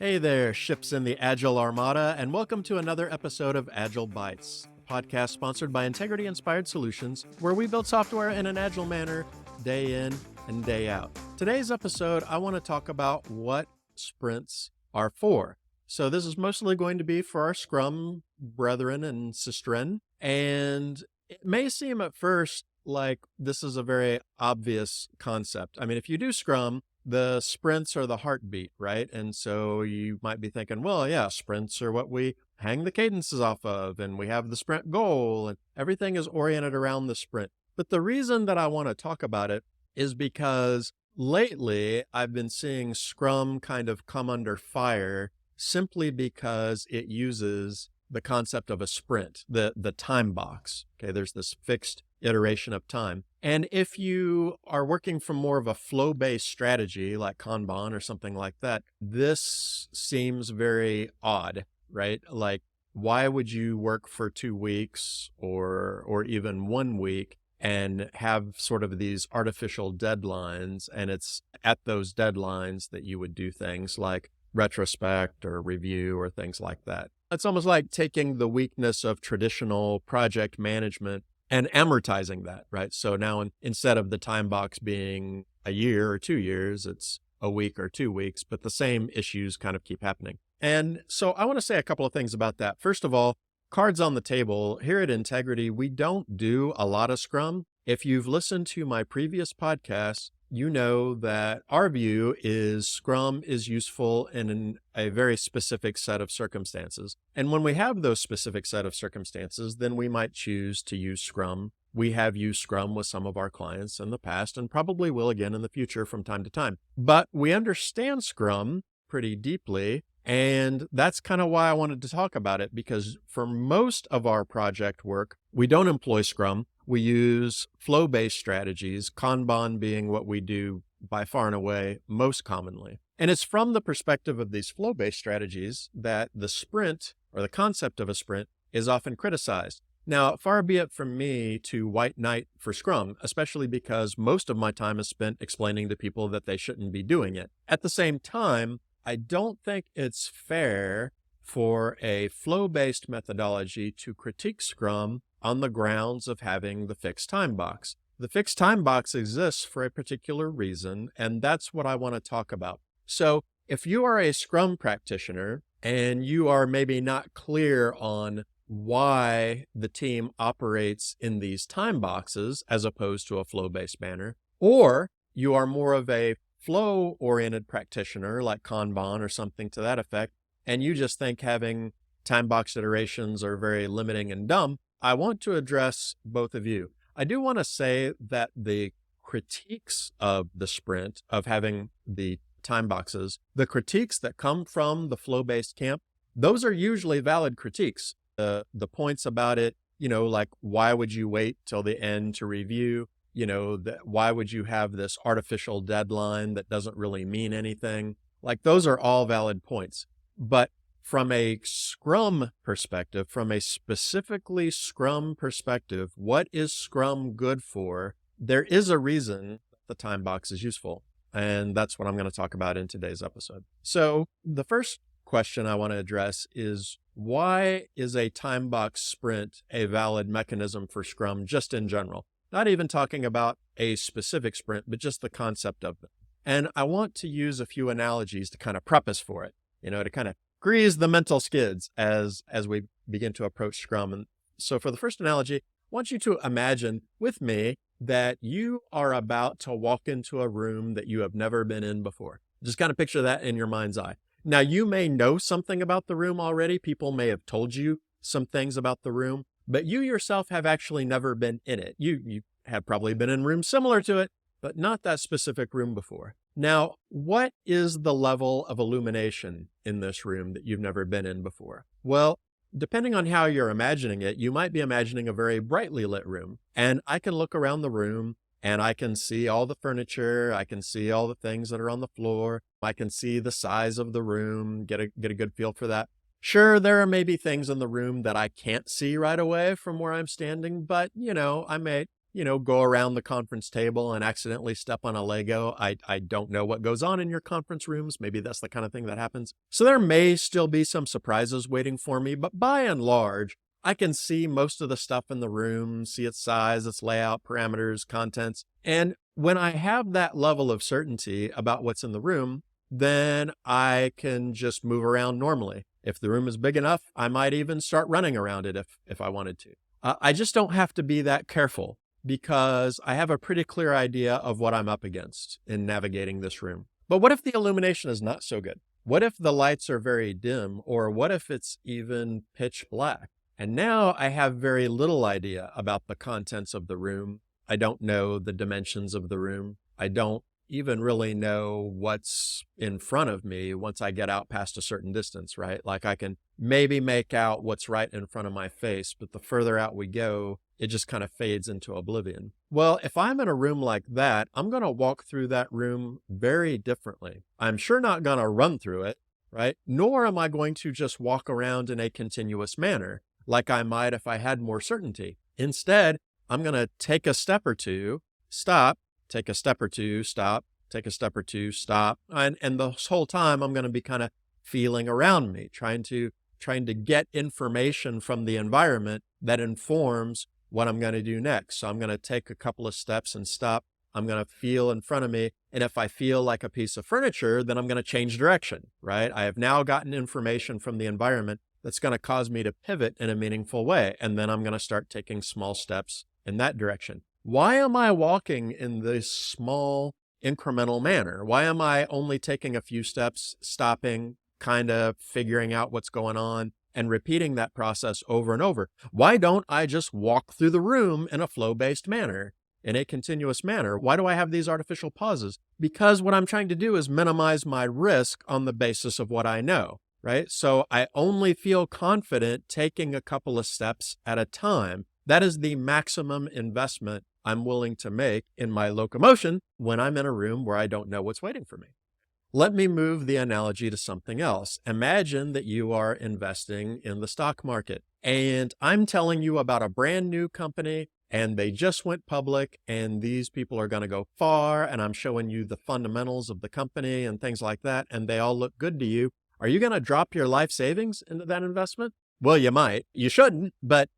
Hey there, ships in the Agile Armada, and welcome to another episode of Agile Bytes, a podcast sponsored by Integrity Inspired Solutions, where we build software in an agile manner, day in and day out. Today's episode, I want to talk about what sprints are for. So this is mostly going to be for our Scrum brethren and sistren, and it may seem at first like this is a very obvious concept. I mean, if you do Scrum, the sprints are the heartbeat, right? And so you might be thinking, well, yeah, sprints are what we hang the cadences off of, and we have the sprint goal, and everything is oriented around the sprint. But the reason that I want to talk about it is because lately I've been seeing Scrum kind of come under fire simply because it uses the concept of a sprint, the time box. Okay, there's this fixed iteration of time. And if you are working from more of a flow-based strategy like Kanban or something like that, this seems very odd, right? Like, why would you work for 2 weeks or even 1 week and have sort of these artificial deadlines? And it's at those deadlines that you would do things like retrospect or review or things like that. It's almost like taking the weakness of traditional project management and amortizing that, right? So now instead of the time box being a year or 2 years, it's a week or 2 weeks, but the same issues kind of keep happening. And so I want to say a couple of things about that. First of all, cards on the table. Here at Integrity, we don't do a lot of Scrum. If you've listened to my previous podcasts, you know that our view is Scrum is useful in a very specific set of circumstances. And when we have those specific set of circumstances, then we might choose to use Scrum. We have used Scrum with some of our clients in the past and probably will again in the future from time to time. But we understand Scrum pretty deeply, and that's kind of why I wanted to talk about it, because for most of our project work, we don't employ Scrum. We use flow-based strategies, Kanban being what we do by far and away most commonly. And it's from the perspective of these flow-based strategies that the sprint, or the concept of a sprint, is often criticized. Now, far be it from me to white knight for Scrum, especially because most of my time is spent explaining to people that they shouldn't be doing it. At the same time, I don't think it's fair for a flow-based methodology to critique Scrum on the grounds of having the fixed time box. The fixed time box exists for a particular reason, and that's what I want to talk about. So if you are a Scrum practitioner and you are maybe not clear on why the team operates in these time boxes as opposed to a flow-based manner, or you are more of a flow-oriented practitioner like Kanban or something to that effect, and you just think having time box iterations are very limiting and dumb, I want to address both of you. I do want to say that the critiques of the sprint, of having the time boxes, the critiques that come from the flow-based camp, those are usually valid critiques. The points about it, like why would you wait till the end to review? Why would you have this artificial deadline that doesn't really mean anything? Like those are all valid points. But from a Scrum perspective, from a specifically Scrum perspective, what is Scrum good for? There is a reason the time box is useful. And that's what I'm going to talk about in today's episode. So the first question I want to address is, why is a time box sprint a valid mechanism for Scrum just in general? Not even talking about a specific sprint, but just the concept of them. And I want to use a few analogies to kind of preface for it, to kind of grease the mental skids as we begin to approach Scrum. And so for the first analogy, I want you to imagine with me that you are about to walk into a room that you have never been in before. Just kind of picture that in your mind's eye. Now, you may know something about the room already. People may have told you some things about the room, but you yourself have actually never been in it. You have probably been in rooms similar to it, but not that specific room before. Now, what is the level of illumination in this room that you've never been in before? Well, depending on how you're imagining it, you might be imagining a very brightly lit room. And I can look around the room and I can see all the furniture. I can see all the things that are on the floor. I can see the size of the room, get a good feel for that. Sure, there are maybe things in the room that I can't see right away from where I'm standing, but I go around the conference table and accidentally step on a Lego. I don't know what goes on in your conference rooms. Maybe that's the kind of thing that happens. So there may still be some surprises waiting for me, but by and large, I can see most of the stuff in the room, see its size, its layout, parameters, contents. And when I have that level of certainty about what's in the room, then I can just move around normally. If the room is big enough, I might even start running around it if I wanted to. I just don't have to be that careful because I have a pretty clear idea of what I'm up against in navigating this room. But what if the illumination is not so good? What if the lights are very dim, or what if it's even pitch black? And now I have very little idea about the contents of the room. I don't know the dimensions of the room. I don't even really know what's in front of me once I get out past a certain distance, right? Like I can maybe make out what's right in front of my face, but the further out we go, it just kind of fades into oblivion. Well, if I'm in a room like that, I'm going to walk through that room very differently. I'm sure not going to run through it, right? Nor am I going to just walk around in a continuous manner like I might if I had more certainty. Instead, I'm going to take a step or two, stop, take a step or two, stop, take a step or two, stop. And this whole time I'm going to be kind of feeling around me, trying to get information from the environment that informs what I'm going to do next. So I'm going to take a couple of steps and stop. I'm going to feel in front of me. And if I feel like a piece of furniture, then I'm going to change direction, right? I have now gotten information from the environment that's going to cause me to pivot in a meaningful way. And then I'm going to start taking small steps in that direction. Why am I walking in this small incremental manner? Why am I only taking a few steps, stopping, kind of figuring out what's going on, and repeating that process over and over? Why don't I just walk through the room in a flow-based manner, in a continuous manner? Why do I have these artificial pauses? Because what I'm trying to do is minimize my risk on the basis of what I know, right? So I only feel confident taking a couple of steps at a time. That is the maximum investment I'm willing to make in my locomotion when I'm in a room where I don't know what's waiting for me. Let me move the analogy to something else. Imagine that you are investing in the stock market, and I'm telling you about a brand new company, and they just went public, and these people are going to go far, and I'm showing you the fundamentals of the company and things like that, and they all look good to you. Are you going to drop your life savings into that investment? Well, you might. You shouldn't, but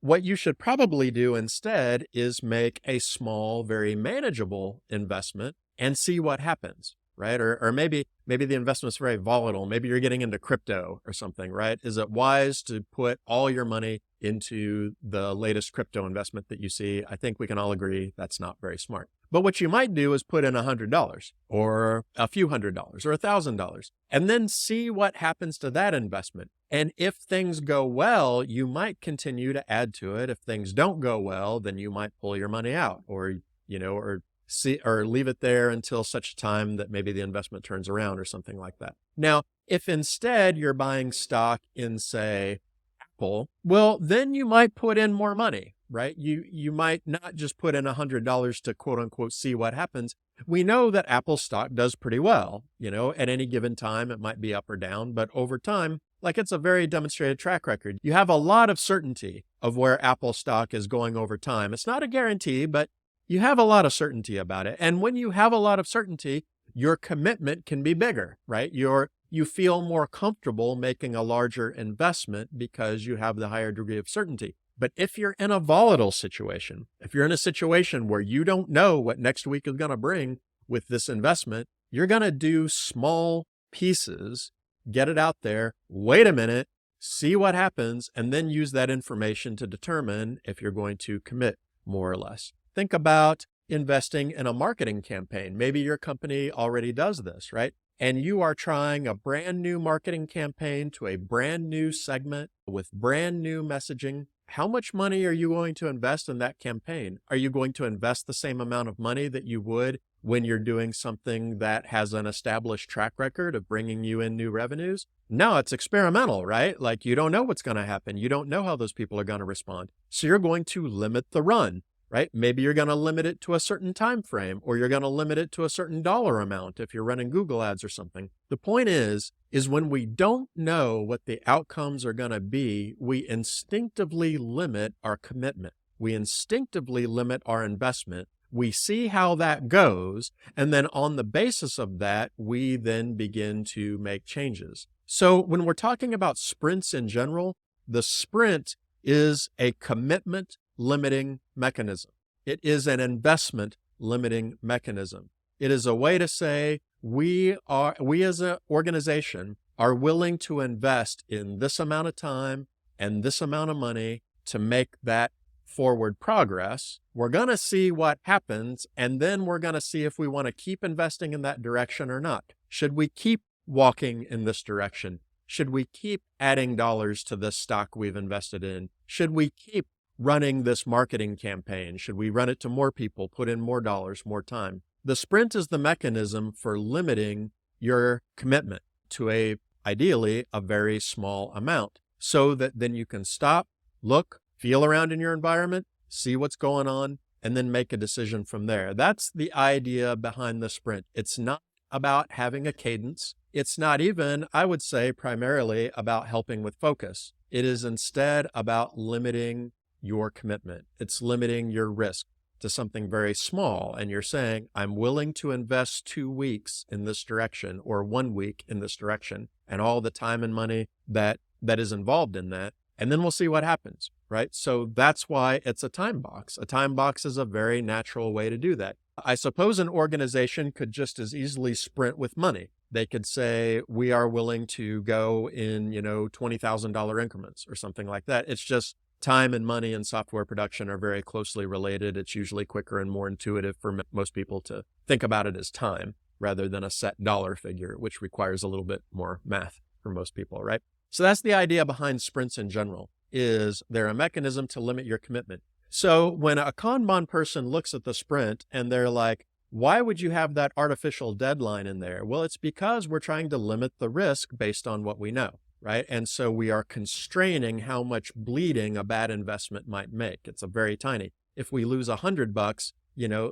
what you should probably do instead is make a small, very manageable investment and see what happens, right? Or maybe the investment's very volatile. Maybe you're getting into crypto or something, right? Is it wise to put all your money into the latest crypto investment that you see? I think we can all agree that's not very smart. But what you might do is put in $100 or a few $100s or $1,000 and then see what happens to that investment. And if things go well, you might continue to add to it. If things don't go well, then you might pull your money out or leave it there until such a time that maybe the investment turns around or something like that. Now, if instead you're buying stock in, say, Apple, well, then you might put in more money, right? You might not just put in $100 to quote unquote see what happens. We know that Apple stock does pretty well. At any given time, it might be up or down, but over time, like it's a very demonstrated track record. You have a lot of certainty of where Apple stock is going over time. It's not a guarantee, but you have a lot of certainty about it. And when you have a lot of certainty, your commitment can be bigger, right? You feel more comfortable making a larger investment because you have the higher degree of certainty. But if you're in a volatile situation, if you're in a situation where you don't know what next week is going to bring with this investment, you're going to do small pieces, get it out there, wait a minute, see what happens, and then use that information to determine if you're going to commit more or less. Think about investing in a marketing campaign. Maybe your company already does this, right? And you are trying a brand new marketing campaign to a brand new segment with brand new messaging. How much money are you going to invest in that campaign? Are you going to invest the same amount of money that you would when you're doing something that has an established track record of bringing you in new revenues? No, it's experimental, right? Like you don't know what's going to happen. You don't know how those people are going to respond. So you're going to limit the run, right? Maybe you're going to limit it to a certain time frame, or you're going to limit it to a certain dollar amount if you're running Google ads or something. The point is when we don't know what the outcomes are going to be, we instinctively limit our commitment. we instinctively limit our investment. We see how that goes, and then on the basis of that, we then begin to make changes. So when we're talking about sprints in general, the sprint is a commitment limiting mechanism. It is an investment limiting mechanism. It is a way to say we as an organization are willing to invest in this amount of time and this amount of money to make that forward progress. We're going to see what happens, and then we're going to see if we want to keep investing in that direction or not. Should we keep walking in this direction? Should we keep adding dollars to this stock we've invested in? Should we keep running this marketing campaign? Should we run it to more people, put in more dollars, more time? The sprint is the mechanism for limiting your commitment to ideally a very small amount, so that then you can stop, look, feel around in your environment, see what's going on, and then make a decision from there. That's the idea behind the sprint. It's not about having a cadence. It's not even, I would say, primarily about helping with focus. It is instead about limiting your commitment. It's limiting your risk to something very small. And you're saying, I'm willing to invest 2 weeks in this direction or 1 week in this direction, and all the time and money that is involved in that. And then we'll see what happens, right? So that's why it's a time box. A time box is a very natural way to do that. I suppose an organization could just as easily sprint with money. They could say, we are willing to go in, $20,000 increments or something like that. It's just time and money in software production are very closely related. It's usually quicker and more intuitive for most people to think about it as time rather than a set dollar figure, which requires a little bit more math for most people, right? So that's the idea behind sprints in general, is they're a mechanism to limit your commitment. So when a Kanban person looks at the sprint and they're like, why would you have that artificial deadline in there? Well, it's because we're trying to limit the risk based on what we know, right? And so we are constraining how much bleeding a bad investment might make. It's a very tiny. If we lose $100,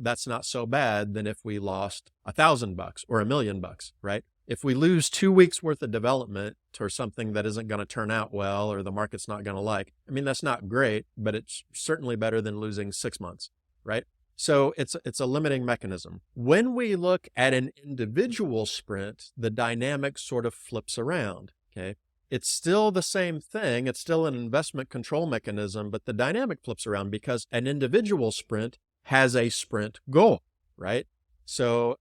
that's not so bad than if we lost $1,000 or $1 million, right? If we lose 2 weeks worth of development or something that isn't going to turn out well, or the market's not going to like, that's not great, but it's certainly better than losing 6 months, right? So it's a limiting mechanism. When we look at an individual sprint, the dynamic sort of flips around, okay? It's still the same thing. It's still an investment control mechanism, but the dynamic flips around because an individual sprint has a sprint goal, right? So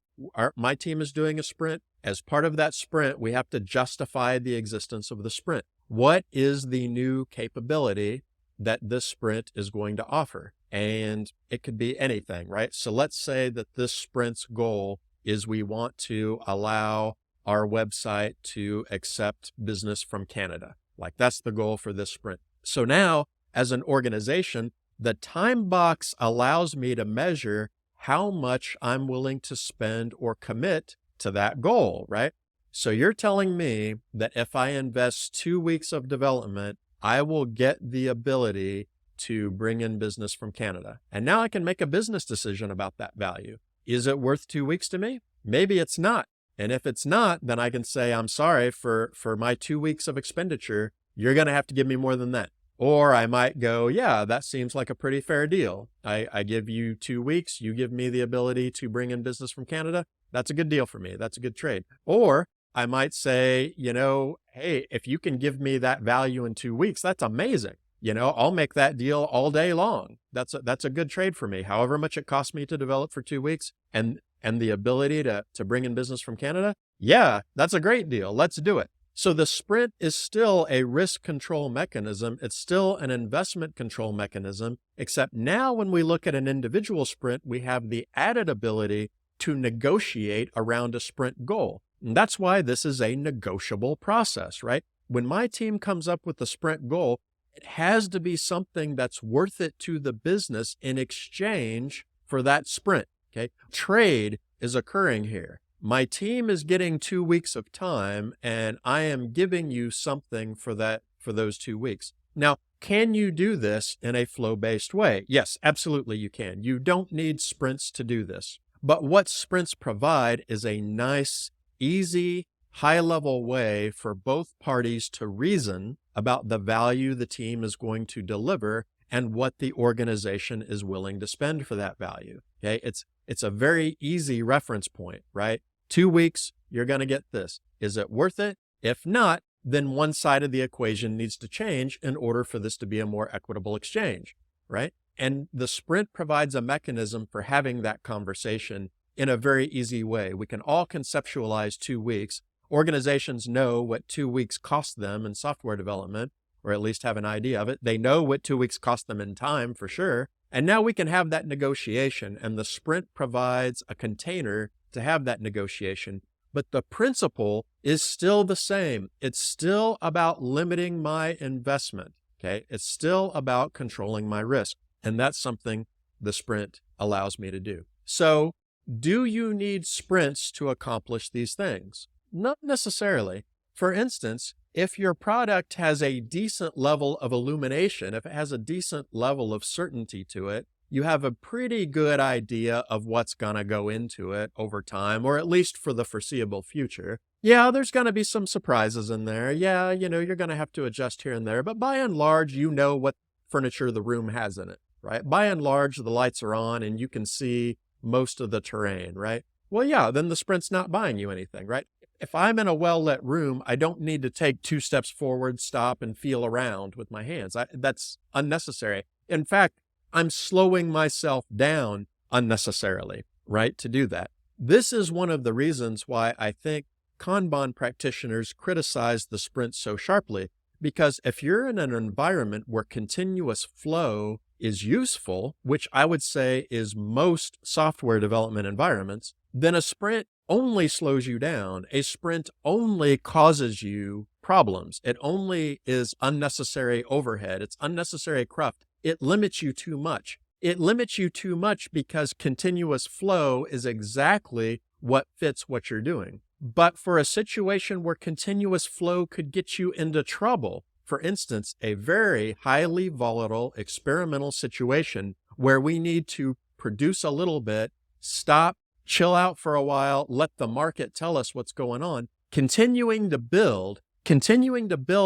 my team is doing a sprint. As part of that sprint, we have to justify the existence of the sprint. What is the new capability that this sprint is going to offer? And it could be anything, right? So let's say that this sprint's goal is we want to allow our website to accept business from Canada. Like that's the goal for this sprint. So now, as an organization, the time box allows me to measure how much I'm willing to spend or commit to that goal, right? So you're telling me that if I invest 2 weeks of development, I will get the ability to bring in business from Canada. And now I can make a business decision about that value. Is it worth 2 weeks to me? Maybe it's not. And if it's not, then I can say, I'm sorry for my 2 weeks of expenditure, you're going to have to give me more than that. Or I might go, yeah, that seems like a pretty fair deal. I give you 2 weeks, you give me the ability to bring in business from Canada. That's a good deal for me. That's a good trade. Or I might say, hey, if you can give me that value in 2 weeks, that's amazing. I'll make that deal all day long. That's a good trade for me. However much it costs me to develop for 2 weeks and the ability to bring in business from Canada. Yeah, that's a great deal. Let's do it. So the sprint is still a risk control mechanism. It's still an investment control mechanism, except now when we look at an individual sprint, we have the added ability to negotiate around a sprint goal. And that's why this is a negotiable process, right? When my team comes up with the sprint goal, it has to be something that's worth it to the business in exchange for that sprint, okay? Trade is occurring here. My team is getting 2 weeks of time, and I am giving you something for those 2 weeks. Now, can you do this in a flow-based way? Yes, absolutely you can. You don't need sprints to do this. But what sprints provide is a nice, easy, high-level way for both parties to reason about the value the team is going to deliver and what the organization is willing to spend for that value. Okay. It's a very easy reference point, right? 2 weeks, you're going to get this. Is it worth it? If not, then one side of the equation needs to change in order for this to be a more equitable exchange, right? And the sprint provides a mechanism for having that conversation in a very easy way. We can all conceptualize 2 weeks. Organizations know what 2 weeks cost them in software development, or at least have an idea of it. They know what 2 weeks cost them in time for sure. And now we can have that negotiation, and the sprint provides a container to have that negotiation. But the principle is still the same. It's still about limiting my investment. Okay. It's still about controlling my risk. And that's something the sprint allows me to do. So do you need sprints to accomplish these things? Not necessarily. For instance, if your product has a decent level of illumination, if it has a decent level of certainty to it, you have a pretty good idea of what's going to go into it over time, or at least for the foreseeable future. Yeah, there's going to be some surprises in there. Yeah, you're going to have to adjust here and there, but by and large, you know what furniture the room has in it, right? By and large, the lights are on and you can see most of the terrain, right? Well, yeah, then the sprint's not buying you anything, right? If I'm in a well-lit room, I don't need to take 2 steps forward, stop, and feel around with my hands. That's unnecessary. In fact, I'm slowing myself down unnecessarily, right, to do that. This is one of the reasons why I think Kanban practitioners criticize the sprint so sharply, because if you're in an environment where continuous flow is useful, which I would say is most software development environments, then a sprint only slows you down. A sprint only causes you problems. It only is unnecessary overhead. It's unnecessary cruft. It limits you too much. It limits you too much because continuous flow is exactly what fits what you're doing. But for a situation where continuous flow could get you into trouble, for instance, a very highly volatile experimental situation where we need to produce a little bit, stop, chill out for a while, let the market tell us what's going on, continuing to build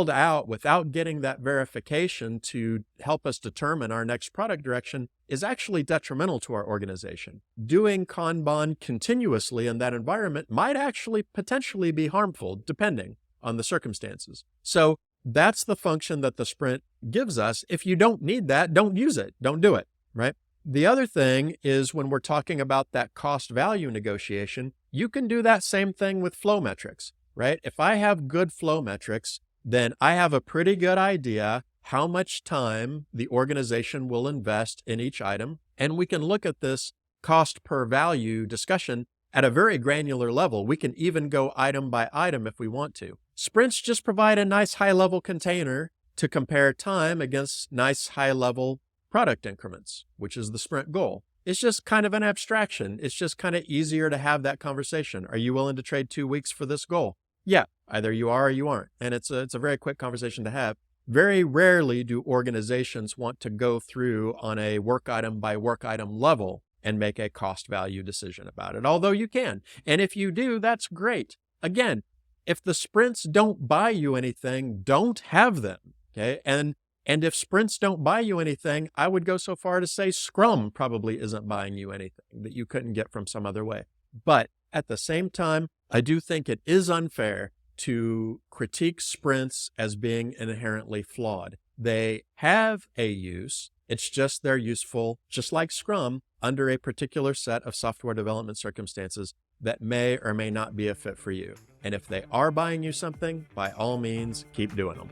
out without getting that verification to help us determine our next product direction is actually detrimental to our organization. Doing Kanban continuously in that environment might actually potentially be harmful, depending on the circumstances. So that's the function that the sprint gives us. If you don't need that, don't use it. Don't do it, right? The other thing is when we're talking about that cost value negotiation, you can do that same thing with flow metrics, right? If I have good flow metrics, then I have a pretty good idea how much time the organization will invest in each item. And we can look at this cost per value discussion at a very granular level. We can even go item by item if we want to. Sprints just provide a nice high-level container to compare time against nice high-level product increments, which is the sprint goal. It's just kind of an abstraction. It's just kind of easier to have that conversation. Are you willing to trade 2 weeks for this goal? Yeah, either you are or you aren't. And it's a very quick conversation to have. Very rarely do organizations want to go through on a work item by work item level and make a cost value decision about it, although you can. And if you do, that's great. Again, if the sprints don't buy you anything, don't have them, okay? And if sprints don't buy you anything, I would go so far to say Scrum probably isn't buying you anything that you couldn't get from some other way. But at the same time, I do think it is unfair to critique sprints as being inherently flawed. They have a use. It's just they're useful, just like Scrum, under a particular set of software development circumstances that may or may not be a fit for you. And if they are buying you something, by all means, keep doing them.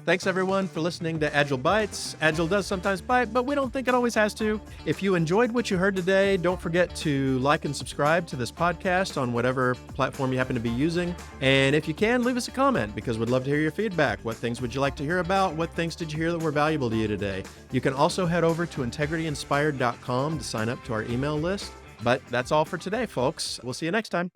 Thanks everyone for listening to Agile Bites. Agile does sometimes bite, but we don't think it always has to. If you enjoyed what you heard today, don't forget to like and subscribe to this podcast on whatever platform you happen to be using. And if you can, leave us a comment because we'd love to hear your feedback. What things would you like to hear about? What things did you hear that were valuable to you today? You can also head over to integrityinspired.com to sign up to our email list. But that's all for today, folks. We'll see you next time.